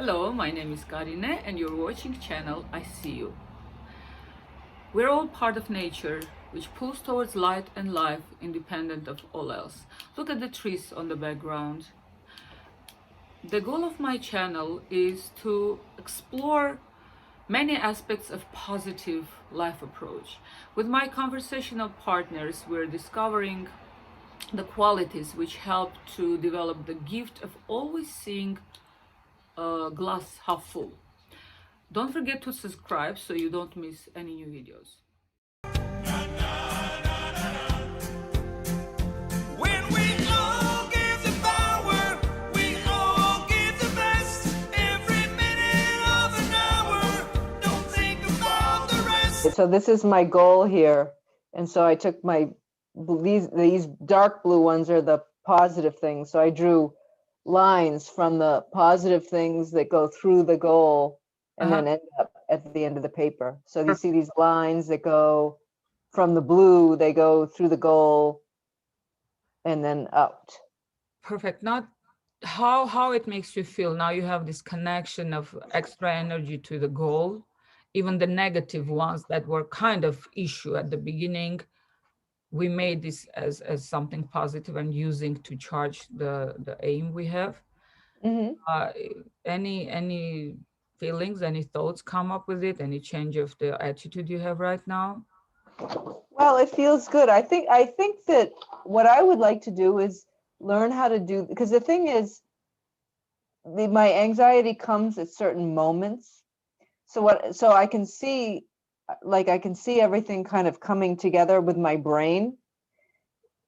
Hello, my name is Ryna and you're watching channel I See You. We're all part of nature, which pulls towards light and life independent of all else. Look at the trees on the background. The goal of my channel is to explore many aspects of positive life approach. With my conversational partners, we're discovering the qualities which help to develop the gift of always seeing a glass half full. Don't forget to subscribe so you don't miss any new videos. When we all give the power, we all give the best. Every minute of an hour, don't think about the rest. So this is my goal here. And so I took these dark blue ones are the positive things. So I drew lines from the positive things that go through the goal and then end up at the end of the paper. So you see these lines that go from the blue, they go through the goal and then out. Perfect. Not how it makes you feel. Now you have this connection of extra energy to the goal. Even the negative ones that were kind of issue at the beginning, we made this as something positive and using to charge the aim we have. Mm-hmm. Any feelings, any thoughts come up with it? Any change of the attitude you have right now? Well, it feels good. I think that what I would like to do is learn how to do, because the thing is, my anxiety comes at certain moments. So I can see, I can see everything kind of coming together with my brain.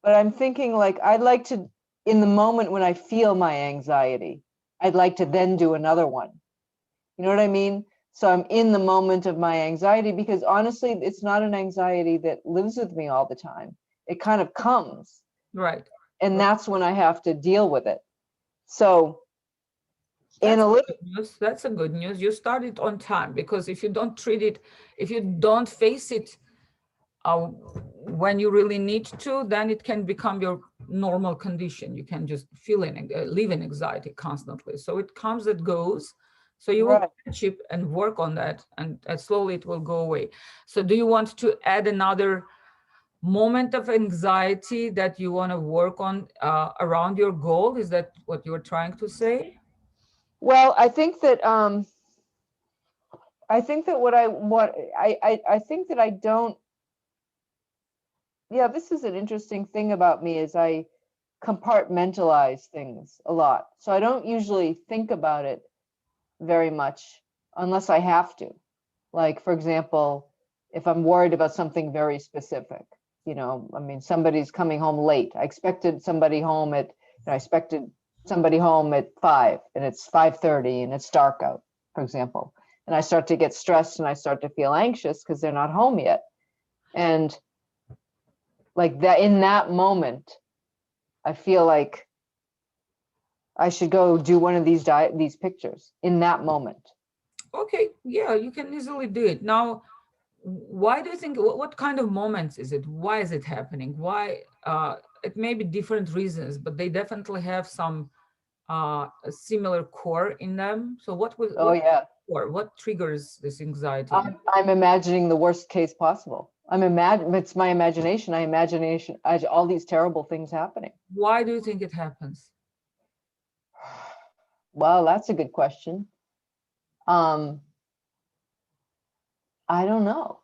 But I'm thinking I'd like to, in the moment when I feel my anxiety, I'd like to then do another one. You know what I mean? So I'm in the moment of my anxiety, because honestly, it's not an anxiety that lives with me all the time. It kind of comes. Right. And that's when I have to deal with it. So That's good news. That's a good news. You started on time, because if you don't treat it, if you don't face it when you really need to, then it can become your normal condition. You can just live in anxiety constantly. So it comes, it goes. So you will catch it and work on that, and slowly it will go away. So do you want to add another moment of anxiety that you want to work on around your goal? Is that what you're trying to say? Well, I think that I think that I don't. Yeah, this is an interesting thing about me, is I compartmentalize things a lot. So I don't usually think about it very much unless I have to. Like, for example, if I'm worried about something very specific, I mean, somebody's coming home late. I expected somebody home at 5 and it's 5:30 and it's dark out, for example. And I start to get stressed and I start to feel anxious because they're not home yet. And like that, in that moment, I feel like I should go do one of these pictures in that moment. Okay, yeah, you can easily do it. Now, why do you think, what kind of moments is it? Why is it happening? Why, it may be different reasons, but they definitely have some a similar core in them. So what triggers this anxiety? I'm imagining the worst case possible. It's my imagination. All these terrible things happening. Why do you think it happens? Well, that's a good question. I don't know.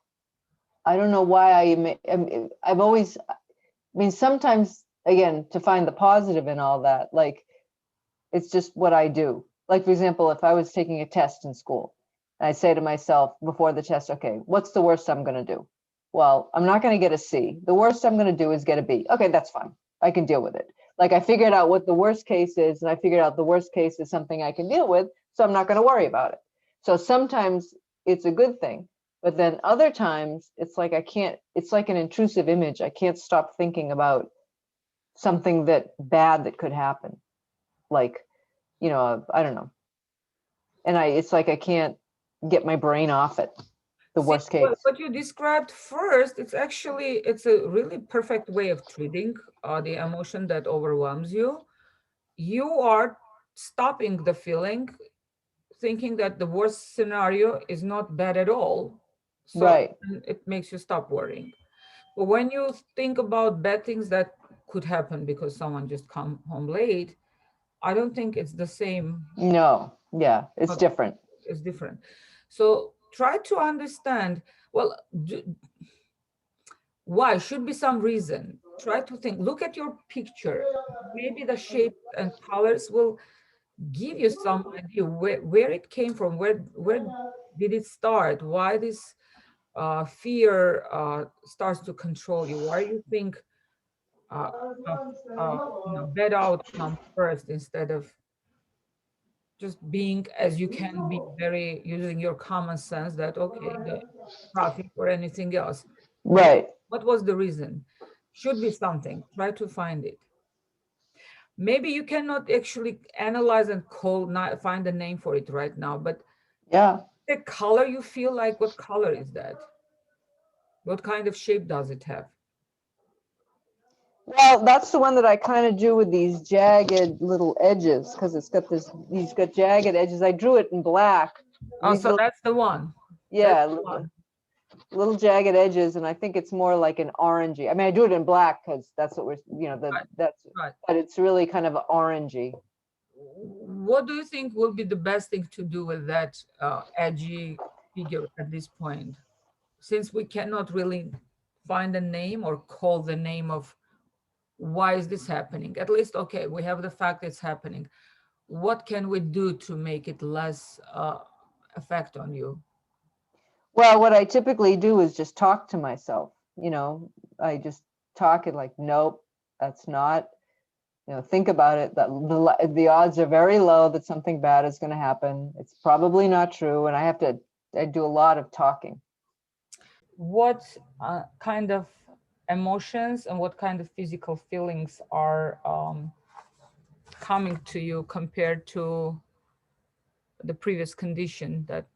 I don't know why I've always, sometimes, again, to find the positive in all that, it's just what I do. Like, for example, if I was taking a test in school, and I say to myself before the test, okay, what's the worst I'm going to do? Well, I'm not going to get a C. The worst I'm going to do is get a B. Okay, that's fine. I can deal with it. Like, I figured out what the worst case is, and I figured out the worst case is something I can deal with, so I'm not going to worry about it. So sometimes it's a good thing, but then other times it's like it's like an intrusive image. I can't stop thinking about something bad that could happen. Like, I don't know. And it's like I can't get my brain off it. The worst case. What you described first, it's a really perfect way of treating the emotion that overwhelms you. You are stopping the feeling thinking that the worst scenario is not bad at all. So Right. it makes you stop worrying. But when you think about bad things that could happen because someone just come home late, I don't think it's the same. No. Yeah. It's But different. it's different. So try to understand. Well, why should be some reason. Try to think. Look at your picture. Maybe the shape and colors will give you some idea where it came from. Where did it start? Why this fear starts to control you? Why you think uh, of bad outcome first instead of just being as you can be, very using your common sense that okay, the traffic or anything else. Right. What was the reason? Should be something. Try to find it. Maybe you cannot actually analyze and find a name for it right now, but Yeah. the color you feel like, what color is that? What kind of shape does it have? Well, that's the one that I kind of drew with these jagged little edges because it's got these got jagged edges. I drew it in black. Oh, These so little, that's the one. That's yeah, the one. little jagged edges, and I think it's more like an orangey. I mean, I drew it in black because that's what Right, that's, right. but it's really kind of orangey. What do you think will be the best thing to do with that edgy figure at this point? Since we cannot really find a name or call the name of why is this happening? At least, okay, we have the fact it's happening. What can we do to make it less effect on you? Well, what I typically do is just talk to myself. I just talk it like, nope, that's not. Think about it. That the odds are very low that something bad is going to happen. It's probably not true, and I do a lot of talking. What kind of emotions and what kind of physical feelings are coming to you compared to the previous condition that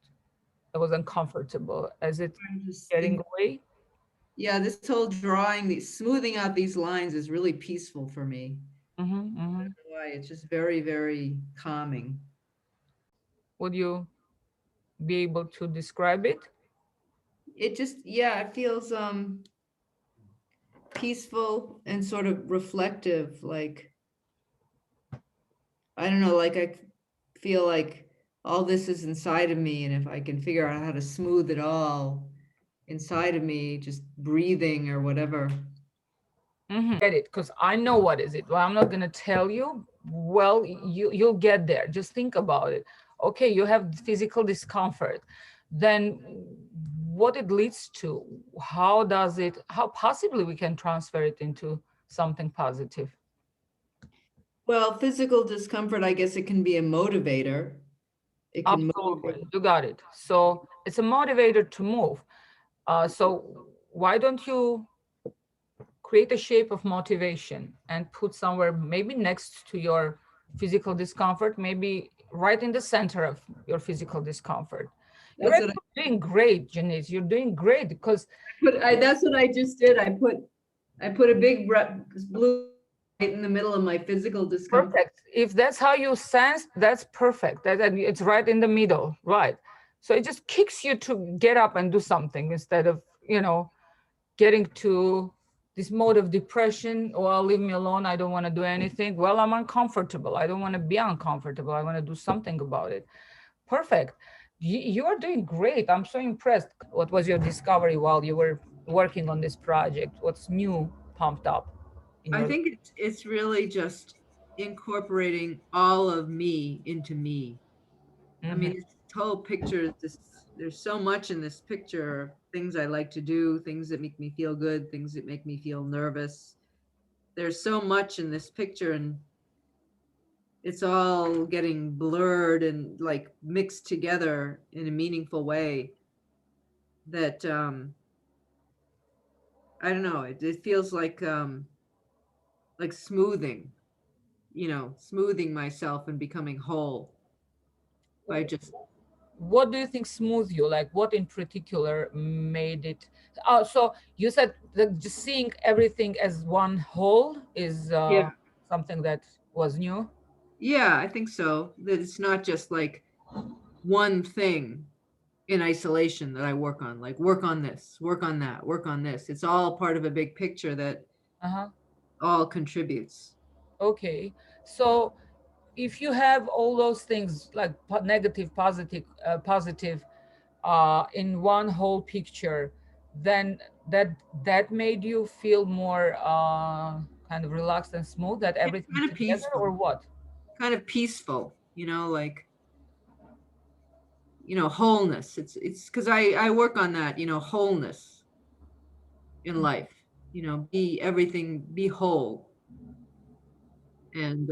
was uncomfortable? Is it I'm just getting think, away? yeah, this whole drawing, these smoothing out these lines is really peaceful for me. Mm-hmm, mm-hmm. Why? It's just very, very calming. Would you be able to describe it? It just, yeah, it feels peaceful and sort of reflective. Like, I don't know, like I feel like all this is inside of me, and if I can figure out how to smooth it all inside of me, just breathing or whatever. Get it, because I know what is it. Well, I'm not gonna tell you. Well, you'll get there. Just think about it. Okay, you have physical discomfort. Then what it leads to? How possibly we can transfer it into something positive? Well, physical discomfort, I guess it can be a motivator. It can motivate. Absolutely, you got it. So it's a motivator to move. So why don't you create a shape of motivation and put somewhere maybe next to your physical discomfort, maybe right in the center of your physical discomfort. You're That's what actually doing great, Janice. You're doing great because that's what I just did. I put a big blue right in the middle of my physical discomfort. perfect. If that's how you sense, that's perfect. And it's right in the middle, right? So it just kicks you to get up and do something instead of, getting to this mode of depression. Well, leave me alone. I don't want to do anything. Well, I'm uncomfortable. I don't want to be uncomfortable. I want to do something about it. Perfect. You are doing great. I'm so impressed. What was your discovery while you were working on this project? What's new pumped up in I your think it's really just incorporating all of me into me. I Mhm. mean, this whole picture, there's so much in this picture, things I like to do, things that make me feel good, things that make me feel nervous. There's so much in this picture, and it's all getting blurred and like mixed together in a meaningful way that I don't know, it feels like smoothing, smoothing myself and becoming whole by just. What do you think smooth you? Like what in particular made it? Oh, so you said that just seeing everything as one whole is Yeah. something that was new. Yeah, I think so. That it's not just like one thing in isolation that I work on, like work on this, work on that, work on this. It's all part of a big picture that Uh-huh. all contributes. Okay. So if you have all those things like negative, positive, in one whole picture, then that made you feel more kind of relaxed and smooth, that It's everything's kind of together, or peaceful, what? kind of peaceful, like, wholeness. It's because I work on that, wholeness in life, be everything, be whole. And,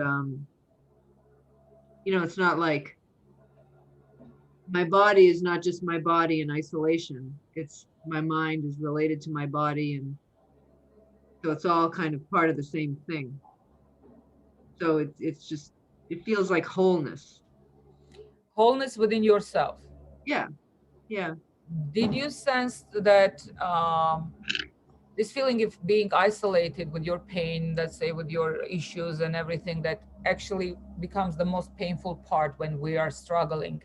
it's not like my body is not just my body in isolation. It's my mind is related to my body. And so it's all kind of part of the same thing. So it's just, it feels like wholeness. Wholeness within yourself. Yeah. Yeah. Did you sense that this feeling of being isolated with your pain, let's say with your issues and everything, that actually becomes the most painful part when we are struggling?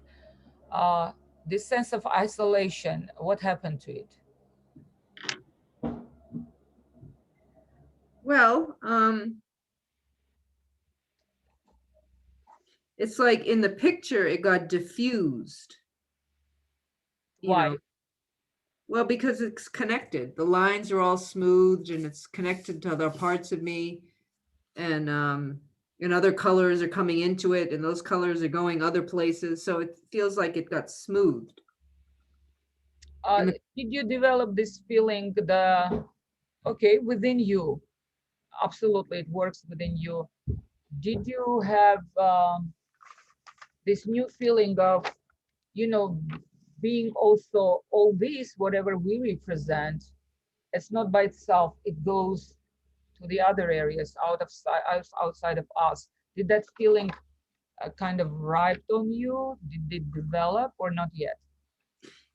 Uh, this sense of isolation, what happened to it? Well, it's like in the picture, it got diffused, you Why? know, well, because it's connected. The lines are all smoothed and it's connected to other parts of me. And other colors are coming into it, and those colors are going other places. So it feels like it got smoothed. Uh, And the, did you develop this feeling, okay, within you? Absolutely, it works within you. Did you have this new feeling of, you know, being also all this, whatever we represent, it's not by itself, it goes to the other areas outside of us. Did that feeling kind of ripe on you? Did it develop or not yet?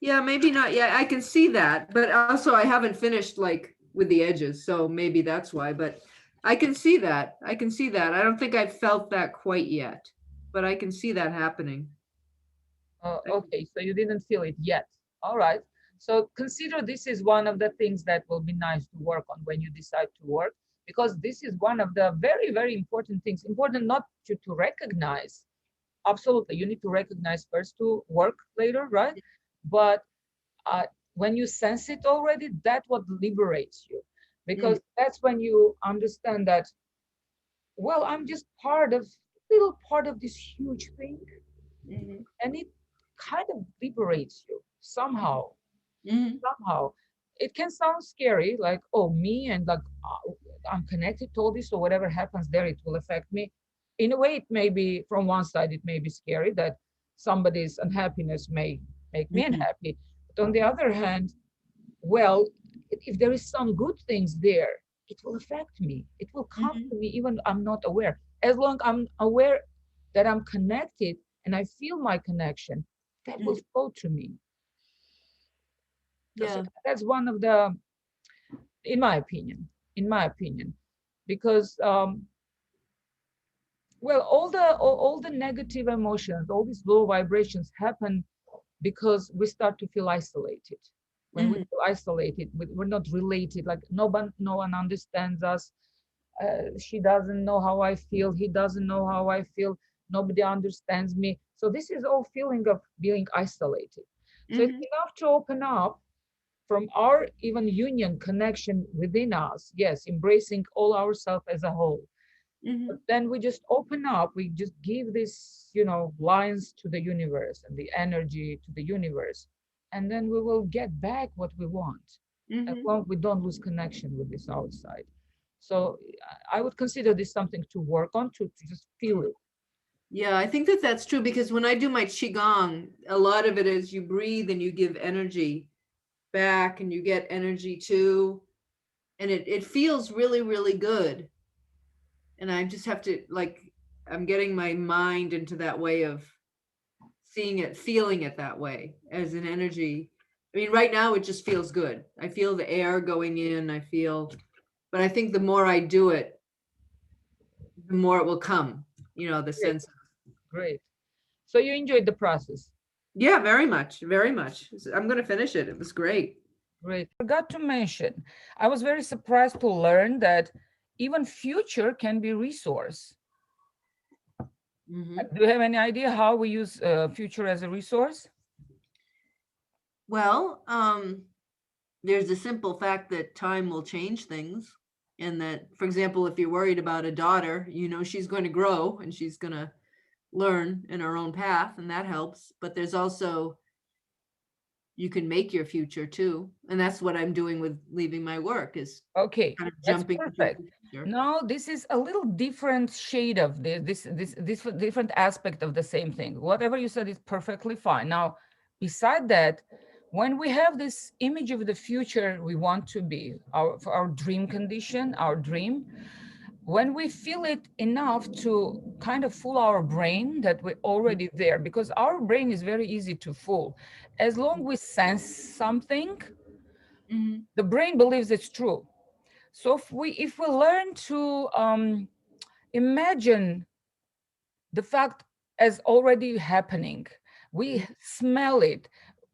yeah, maybe not. Yeah, I can see that, but also I haven't finished like with the edges, so maybe that's why. But I can see that. I can see that. I don't think I've felt that quite yet, but I can see that happening. Okay, so you didn't feel it yet. All right. So consider this is one of the things that will be nice to work on when you decide to work, because this is one of the very, very important things. Important not to recognize. Absolutely, you need to recognize first to work later, right? But uh, when you sense it already, that what liberates you, Mm, because that's when you understand that, well, I'm just part of, little part of this huge thing, mhm, and it kind of liberates you somehow. mhm, Somehow it can sound scary, like, oh, me, and like, I'm connected to all this, so whatever happens there, it will affect me. In a way, it may be, from one side, it may be scary that somebody's unhappiness may make me mhm, unhappy, but on the other hand, well, if there is some good things there, it will affect me, it will come mhm, to me even I'm not aware. As long I'm aware that I'm connected and I feel my connection, that will mhm. flow to me. So Yeah. that's one of the, in my opinion, in my opinion, because well, all the negative emotions, all these low vibrations happen because we start to feel isolated. When we Mhm, feel isolated, we're not related, like no one understands us. She doesn't know how I feel, he doesn't know how I feel, nobody understands me. So this is all feeling of being isolated. So it's mhm, enough to open up from our even union connection within us, yes, embracing all ourselves as a whole. But mhm, then we just open up, we just give this, lines to the universe and the energy to the universe. And then we will get back what we want, as mhm. long as we don't lose connection with this outside. So I would consider this something to work on, to just feel it. Yeah, I think that that's true because when I do my qigong, a lot of it is you breathe and you give energy back and you get energy too, and it feels really really good. And I just have to like, I'm getting my mind into that way of seeing it, feeling it that way as an energy. I mean, right now it just feels good. I feel the air going in, I feel, but I think the more I do it, the more it will come, the Great, sense. great. So you enjoyed the process. Yeah, very much, very much. I'm going to finish it. It was great. Great. Forgot to mention, I was very surprised to learn that even future can be resource. Mhm. Do you have any idea how we use future as a resource? Well, there's the simple fact that time will change things. And that, for example, if you're worried about a daughter, you know, she's going to grow and she's going to learn in her own path, and that helps. But there's also, you can make your future too. And that's what I'm doing with leaving my work, is Okay, kind of that's jumping into perfect. the future. Now, this is a little different shade of this different aspect of the same thing. Whatever you said is perfectly fine. Now, beside that, when we have this image of the future we want to be, for our dream condition, our dream, when we feel it enough to kind of fool our brain that we're already there, because our brain is very easy to fool. As long we sense something, Mhm. the brain believes it's true. So if we learn to imagine the fact as already happening, we smell it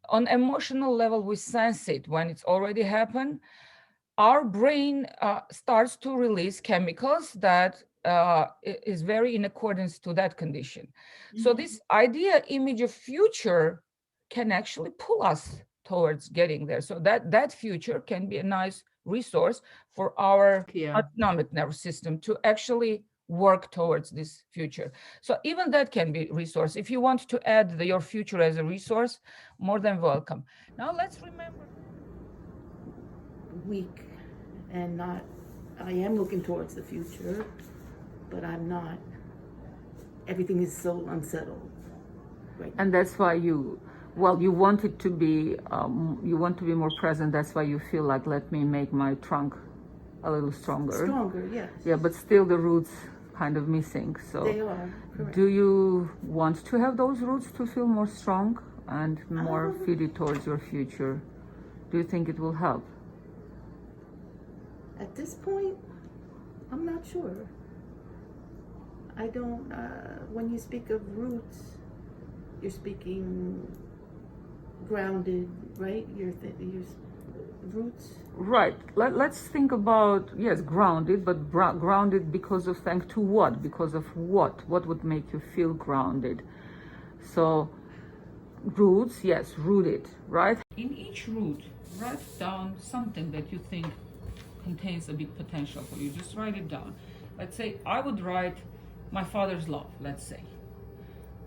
on emotional level, we sense it when it's already happened. Our brain starts to release chemicals that is very in accordance to that condition. So Mhm. this idea image of future can actually pull us towards getting there. So that future can be a nice resource for our Yeah. autonomic nervous system to actually work towards this future. So even that can be resource. If you want to add your future as a resource, more than welcome. Now let's remember. Weak and not, I am looking towards the future, but I'm not. Everything is so unsettled right now. And that's why you want it to be you want to be more present. That's why you feel like, let me make my trunk a little stronger. Stronger, yes. Yeah, but still the roots kind of missing. So They are, correct. do you want to have those roots to feel more strong and more Um, fitted towards your future? Do you think it will help? At this point, I'm not sure. I don't, when you speak of roots, you're speaking grounded, right? Roots. Right. Let's think about, yes, grounded, but grounded because of, thanks to what? Because of what? What would make you feel grounded? So roots, yes, rooted, right? In each root, write down something that you think contains a big potential for you. Just write it down. Let's say I would write my father's love, let's say.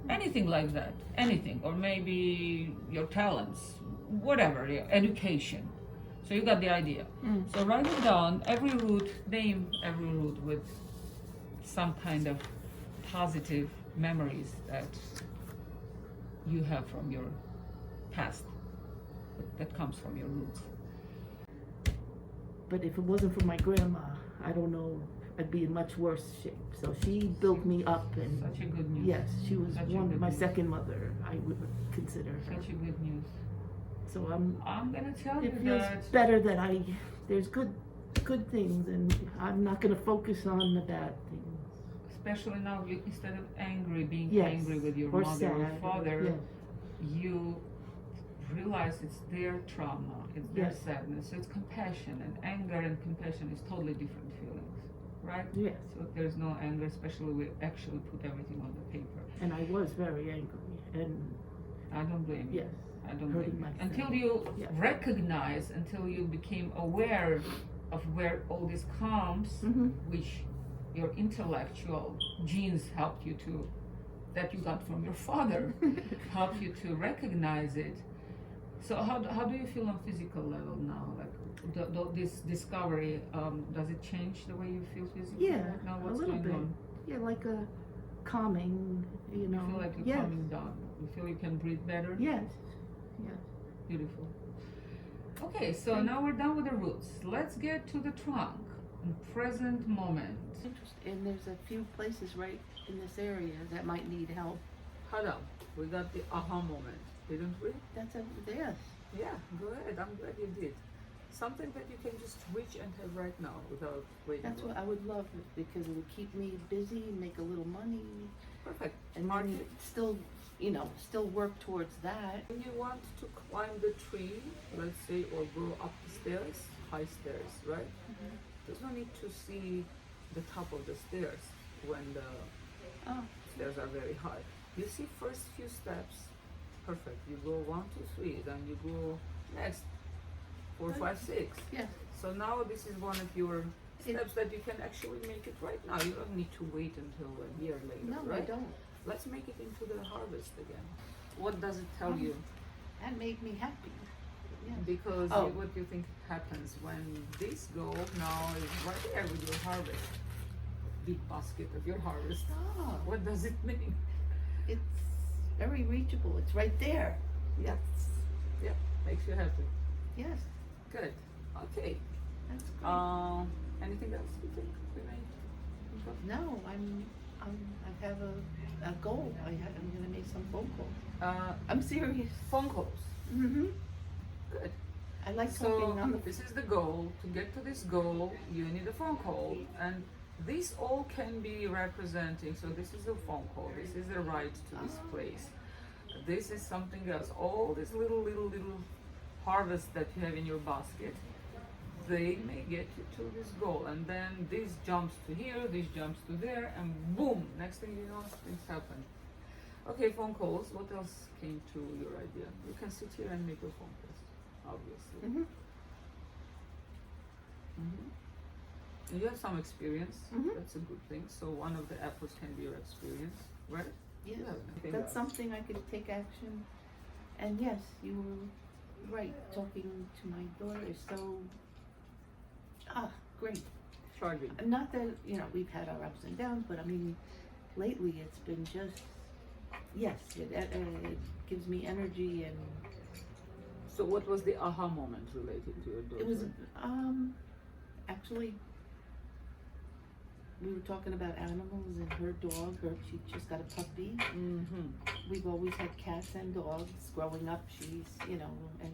Anything like that, anything, or maybe your talents, whatever, your education. So you got the idea. So write it down, every root, name every root with some kind of positive memories that you have from your past, that comes from your roots. But if it wasn't for my grandma, I don't know, I'd be in much worse shape. So she built me up, and Such a good news. yes, she was Such a one, good my news. second mother, I would consider her. Such a good news. So I'm gonna tell it you feels that better that there's good things, and I'm not gonna focus on the bad things. especially now, you, instead of being Yes, angry with your or mother or sad, father, yes. you realize it's their trauma, it's their Yes. sadness. So it's compassion, and anger and compassion is totally different feelings, right? Yes. So there's no anger, especially we actually put everything on the paper. And I was very angry, and I don't blame you. yes, I don't hurting blame you. myself. Until you Yes. recognize, until you became aware of where all this comes, Mhm. which your intellectual genes helped you to, that you got from your father, helped you to recognize it. So how do you feel on physical level now? Like this discovery, does it change the way you feel physically Yeah, right now? a What's little going bit. on? Yeah, like a calming, you know. You feel like you're yes. calming down. You feel you can breathe better? Yes. Yes. Beautiful. Okay, so now we're done with the roots. Let's get to the trunk, in present moment. And there's a few places right in this area that might need help. Hold up. We got the aha moment, didn't we? That's a yes. Yeah, good. I'm glad you did. Something that you can just reach and have right now without waiting. That's what I would love, because it would keep me busy, make a little money, Perfect. and Mark then it. still you know, still work towards that. When you want to climb the tree, let's say, or go up the stairs, high stairs, right? There's no need to see the top of the stairs when the Oh, stairs are very high. You see first few steps, perfect. You go 1, 2, 3, then you go next 4, 5, 6. yes. So now this is one of your It- steps that you can actually make it right now. You don't need to wait until a year later, No, right? I don't. Let's make it into the harvest again. What does it tell you? That made me happy. Yeah. Because Oh. what do you think happens when this goal now is right there with your harvest? Big basket of your harvest. Oh, What does it mean? it's very reachable. It's right there. Yeah. Yes. Yeah, makes you happy. Yes. Good. Okay. That's great. Anything else you think we may think of? No, I have a goal. I'm gonna make some phone calls. I'm serious. Phone calls. Mm-hmm. Good. I like So talking on the. this is the goal. To get to this goal, you need a phone call, and these all can be representing. So this is a phone call. This is a ride to this place. This is something else. All these little harvests that you have in your basket, they may get you to this goal, and then this jumps to here, this jumps to there, and boom! Next thing you know, things happen. Okay, phone calls. What else came to your idea? You can sit here and make your phone calls, obviously. Mm-hmm. You have some experience. Mhm. That's a good thing. So one of the apples can be your experience, right? Yes. Yeah, anything That's else? something I could take action. And yes, you were right. Talking to my daughter is so great. Charging. And not that, you know, we've had our ups and downs, but I mean, lately it's been just, yes, it gives me energy. And So what was the aha moment related to your daughter? it was, actually, we were talking about animals and her dog, she just got a puppy. Mm-hmm. We've always had cats and dogs growing up. She's, you know, and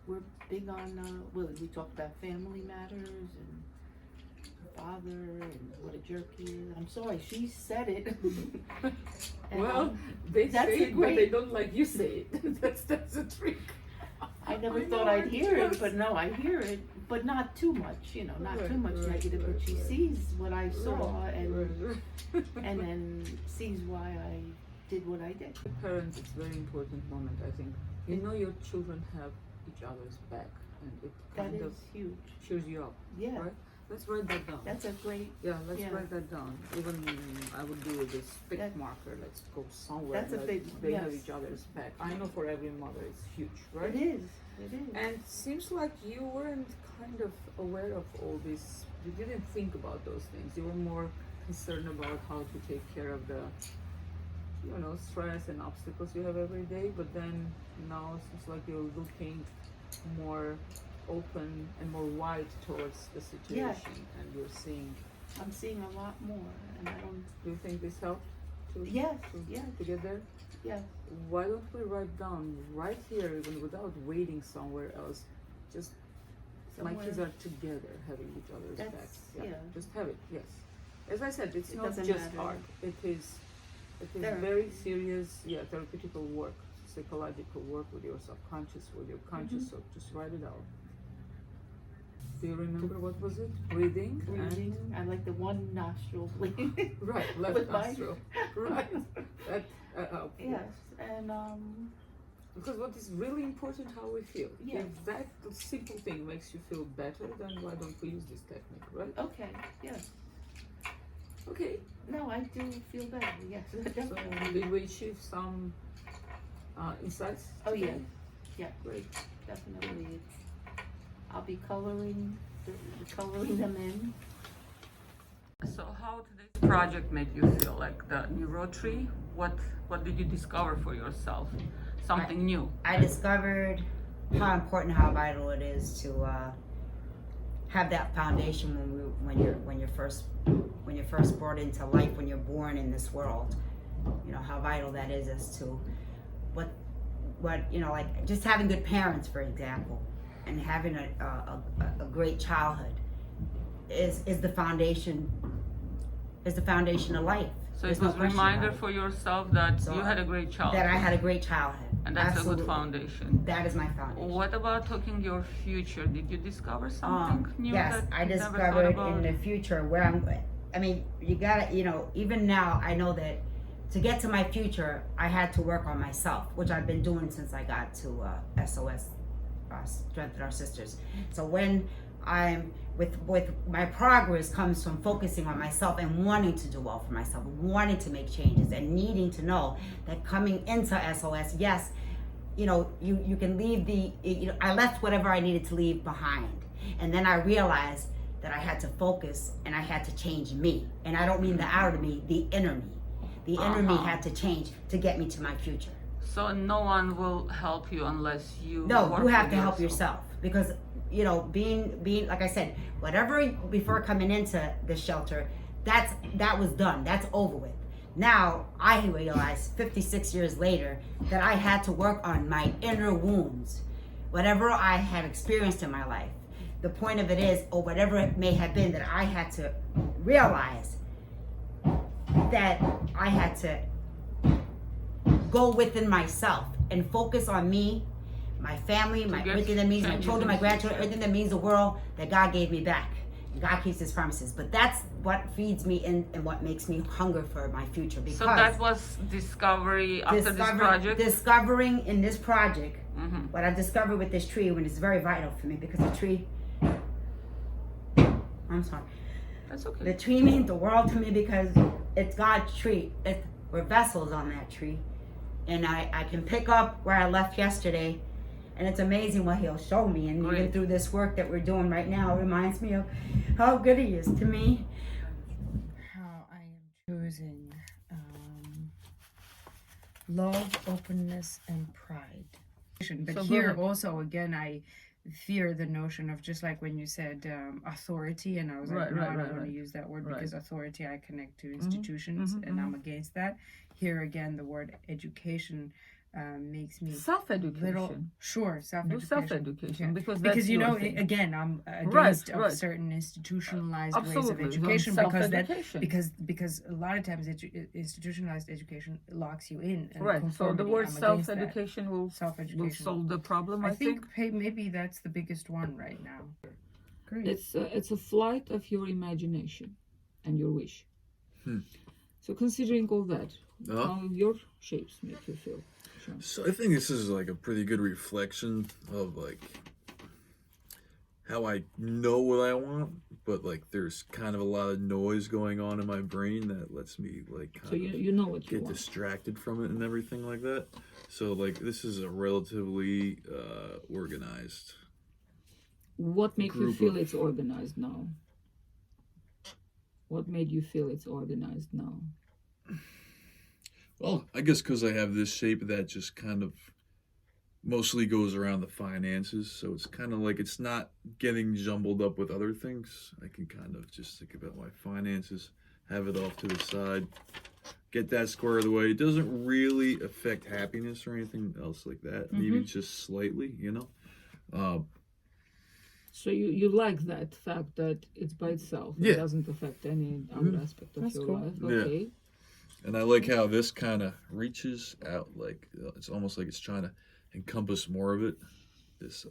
we're big on, we talked about family matters and her father and what a jerk he is. I'm sorry, she said it. And, Well, they that's say a it, but they great- don't like you say it. that's a trick. I never I thought know, I'd hear it, just- but no, I hear it, but not too much, you know, not Right, too much right, negative, right, but she right. sees what I saw Right, and right. and then sees why I did what I did. Parents, it's a very important moment, I think. You know your children have each other's back, and it That kind is of huge. cheers you up, Yeah, right? Let's write that down. that's a great, Yeah, let's yeah. write that down. Even I would do with this big That- marker. Let's go somewhere That's a that big one, they have yes. each other's back. I know for every mother it's huge, right? it is, it is. And it seems like you weren't kind of aware of all this. You didn't think about those things. You were more concerned about how to take care of the, you know, stress and obstacles you have every day. But then now it seems like you're looking more open and more wide towards the situation, and you're seeing. I'm seeing a lot more, and I don't, Do you think this helped to yes, to, yes, to get there? yes. Why don't we write down right here, even without waiting somewhere else? Just my kids Somewhere. are together, having each other's That's- backs. yeah. Just have it. Yes. As I said, it's It not doesn't just matter. art. It is Therapy. very serious. Yeah, therapeutical work, psychological work with your subconscious, with your conscious. Mm-hmm. So just write it out. Do you remember what was it? Breathing. Breathing, I like the one nostril breathing. And, right. Left With my- nostril. Right. That helped. Yes, and Because what is really important, how we feel. Yeah. If that simple thing makes you feel better, then why don't we use this technique, right? okay, yes. Okay. No, I do feel better, yes. So Definitely. did we achieve some insights? Oh, today? yeah. Great. Definitely. I'll be coloring them in. So how today's project made you feel? Like the neuro tree? What did you discover for yourself? Something new. I discovered how important, how vital it is to have that foundation when you're first brought into life, when you're born in this world. You know how vital that is as to what you know, like just having good parents, for example, and having a great childhood is the foundation is the foundation of life. So There's it no was a question reminder about it. for yourself that So you had a great childhood. That I had a great childhood. And that's Absolutely. a good foundation. That is my foundation. What about talking your future? Did you discover something new Yes, that I you never thought discovered about? in the future where I mean, you gotta, even now I know that to get to my future, I had to work on myself, which I've been doing since I got to SOS, Strengthen Our Sisters. So when I'm with my progress comes from focusing on myself and wanting to do well for myself, wanting to make changes, and needing to know that coming into SOS, yes, you can leave I left whatever I needed to leave behind, and then I realized that I had to focus and I had to change me, and I don't mean the outer me, the inner me. The inner me had to change to get me to my future. So no one will help you unless you No, work you have with to help yourself, because being like I said, whatever before coming into the shelter, that was done. That's over with. Now I realize 56 years later that I had to work on my inner wounds, whatever I had experienced in my life. The point of it is, or whatever it may have been, that I had to realize that I had to go within myself and focus on me, my family, everything that means my children, my grandchildren, everything that means the world that God gave me back. God keeps his promises. But that's what feeds me and what makes me hunger for my future. Because So that was discovery after this project? Discovering in this project, Mm-hmm. what I've discovered with this tree, when it's very vital for me, because the tree, I'm sorry. That's okay. The tree means the world to me because it's God's tree. We're vessels on that tree. And I can pick up where I left yesterday, and it's amazing what he'll show me. And even Great. through this work that we're doing right now, it reminds me of how good he is to me. How I am choosing love, openness, and pride. But So here good. also, again, I fear the notion of, just like when you said authority, and I was like, Right, no, right, I don't right, want right. to use that word, Right. because authority I connect to institutions, and I'm against that. Here again, the word education makes me Self-education. little sure Do self-education. self-education Yeah. because that's Because your thing. again, I'm Right, against of right. certain institutionalized ways of Absolutely. education, because Self-education. because a lot of times institutionalized education locks you in. And Right. So the conformity. word I'm against that. self-education will Self-education. solve the problem. I think maybe that's the biggest one right now. Great. It's a flight of your imagination and your wish. So considering all that, how your shapes make you feel? Sure. So I think this is like a pretty good reflection of like how I know what I want, but like there's kind of a lot of noise going on in my brain that lets me like So kind you know what of you get want. distracted from it and everything like that. So like this is a relatively organized. What made you group feel of- it's organized now? What made you feel it's organized now? Well, I guess because I have this shape that just kind of mostly goes around the finances. So it's kind of like it's not getting jumbled up with other things. I can kind of just think about my finances, have it off to the side, get that squared away. It doesn't really affect happiness or anything else like that. Maybe just slightly, So you like that fact that it's by itself. It Yeah. doesn't affect any other aspect of That's your cool. life. Yeah. Okay. And I like how this kind of reaches out, like it's almost like it's trying to encompass more of it. This,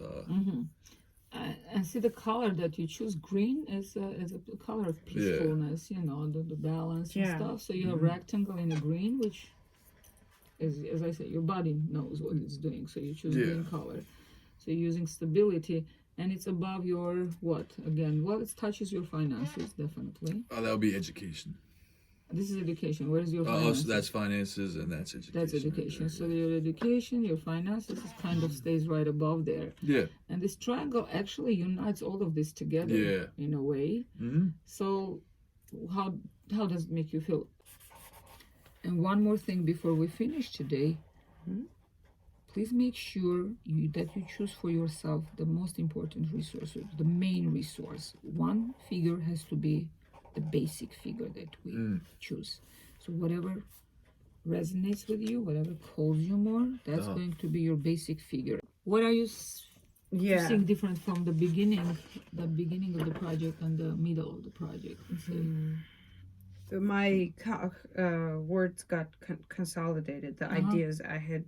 And see the color that you choose. Green is a color of peacefulness. The balance and Yeah. stuff. So you have rectangle in a green, which is, as I said, your body knows what it's doing. So you choose green color. So you're using stability, and it's above your what? Again, well, it touches your finances definitely. that would be education. This is education. Where is your Oh, finances? so that's finances and that's education. That's right education. there, So your education, your finances kind of stays right above there. yeah. And this triangle actually unites all of this together Yeah. in a way. Mm-hmm. So how does it make you feel? And one more thing before we finish today, please make sure that you choose for yourself the most important resource, the main resource. One figure has to be the basic figure that we choose. So whatever resonates with you, whatever calls you more, that's going to be your basic figure. What are you seeing different from the beginning of the project and the middle of the project? Let's say? my words got consolidated. The ideas I had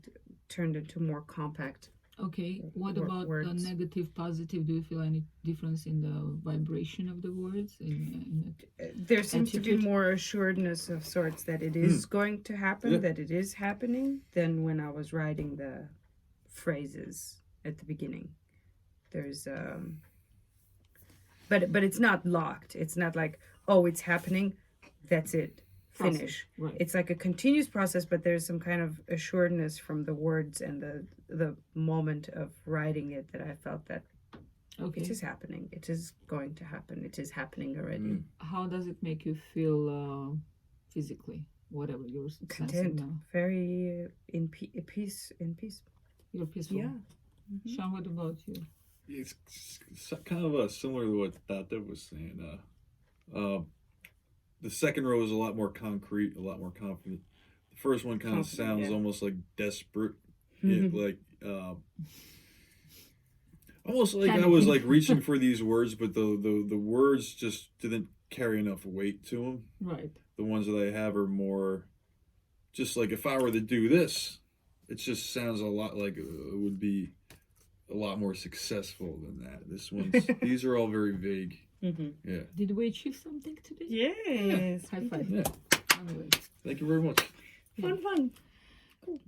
turned into more compact. Okay, what about the words. negative, positive? Do you feel any difference in the vibration of the words? There seems to be Attitude? more assuredness of sorts that it is going to happen, Yeah. that it is happening, than when I was writing the phrases at the beginning. There's but it's not locked. It's not like, oh, it's happening, that's it, Process, finish. right. It's like a continuous process, but there's some kind of assuredness from the words and the moment of writing it that I felt that Okay. it is happening. It is going to happen. It is happening already. How does it make you feel physically? Whatever you're sensing Content, now. very in peace. You're peaceful. Yeah. Sean, what about you? It's kind of similar to what Tata was saying. The second row is a lot more concrete, a lot more confident. The first one kind of Confident, sounds yeah. almost like desperate. It, like almost like I was like reaching for these words, but the words just didn't carry enough weight to them. Right. The ones that I have are more just like if I were to do this, it just sounds a lot like it would be a lot more successful than that. This one's these are all very vague. Yeah. Did we achieve something today? Yes. High five. Yeah. Anyway. Thank you very much. Fun. Cool.